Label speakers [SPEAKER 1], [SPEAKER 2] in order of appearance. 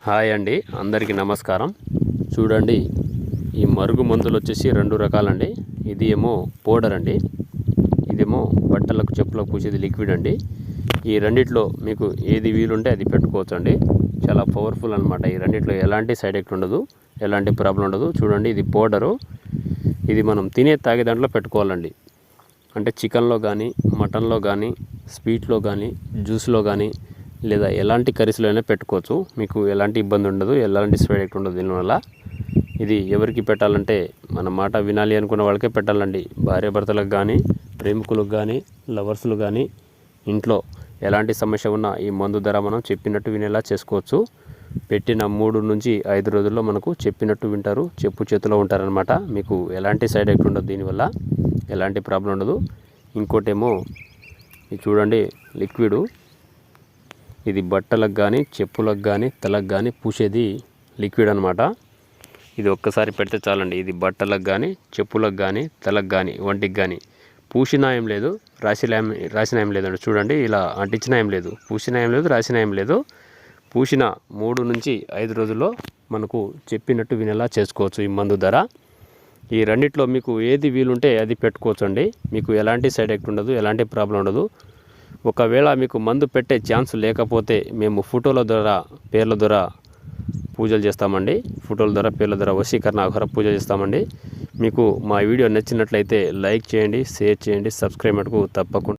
[SPEAKER 1] Hi అండి, అందరికీ నమస్కారం. చూడండి, ఈ మరుగు మందులు వచ్చేసి రెండు రకాలండి. ఇది ఏమో పౌడర్ అండి, ఇదేమో బట్టలకు చెప్పులకు పూసేది లిక్విడ్ అండి. ఈ రెండిట్లో మీకు ఏది వీలుంటే అది పెట్టుకోవచ్చు అండి. చాలా పవర్ఫుల్ అనమాట. ఈ రెండిట్లో ఎలాంటి సైడ్ ఎఫెక్ట్ ఉండదు, ఎలాంటి ప్రాబ్లం ఉండదు. చూడండి, ఇది పౌడరు. ఇది మనం తాగే దాంట్లో పెట్టుకోవాలండి. అంటే చికెన్లో కానీ, మటన్లో కానీ, స్వీట్లో కానీ, జ్యూస్లో కానీ, లేదా ఎలాంటి కర్రీస్లో అయినా పెట్టుకోవచ్చు. మీకు ఎలాంటి ఇబ్బంది ఉండదు, ఎలాంటి సైడ్ ఎఫెక్ట్ ఉండదు. దీనివల్ల ఇది ఎవరికి పెట్టాలంటే మన మాట వినాలి అనుకున్న వాళ్ళకే పెట్టాలండి. భార్యాభర్తలకు కానీ, ప్రేమికులకు కానీ, లవర్స్లు కానీ, ఇంట్లో ఎలాంటి సమస్య ఉన్నా ఈ మందు ధర మనం చెప్పినట్టు వినేలా చేసుకోవచ్చు. పెట్టిన 3 నుంచి 5 రోజుల్లో మనకు చెప్పినట్టు వింటారు, చెప్పు చేతిలో ఉంటారనమాట. మీకు ఎలాంటి సైడ్ ఎఫెక్ట్ ఉండదు, దీనివల్ల ఎలాంటి ప్రాబ్లం ఉండదు. ఇంకోటేమో ఇది చూడండి, లిక్విడు. ఇది బట్టలకు కానీ, చెప్పులకు కానీ, తలకు కానీ పూసేది లిక్విడ్ అనమాట. ఇది ఒక్కసారి పెడితే చాలండి. ఇది బట్టలకు కానీ, చెప్పులకు కానీ, తలకు కానీ, వంటికి కానీ పూసినా ఏం లేదు, రాసిన ఏం లేదండి. చూడండి, ఇలా అంటించిన ఏం లేదు, పూసిన ఏం లేదు, రాసిన ఏం లేదు. పూసిన 3 నుంచి 5 రోజుల్లో మనకు చెప్పినట్టు వినేలా చేసుకోవచ్చు ఈ మందు ధర. ఈ రెండిట్లో మీకు ఏది వీలుంటే అది పెట్టుకోవచ్చు అండి. మీకు ఎలాంటి సైడ్ ఎఫెక్ట్ ఉండదు, ఎలాంటి ప్రాబ్లం ఉండదు. ఒకవేళ మీకు మందు పెట్టే ఛాన్స్ లేకపోతే మేము ఫోటోల ద్వారా, పేర్ల ద్వారా పూజలు చేస్తామండి. ఫోటోల ద్వారా, పేర్ల ద్వారా వశీకరణ ఆహార పూజ చేస్తామండి. మీకు మా వీడియో నచ్చినట్లయితే లైక్ చేయండి, షేర్ చేయండి, సబ్స్క్రైబ్ మటుకు తప్పకుండా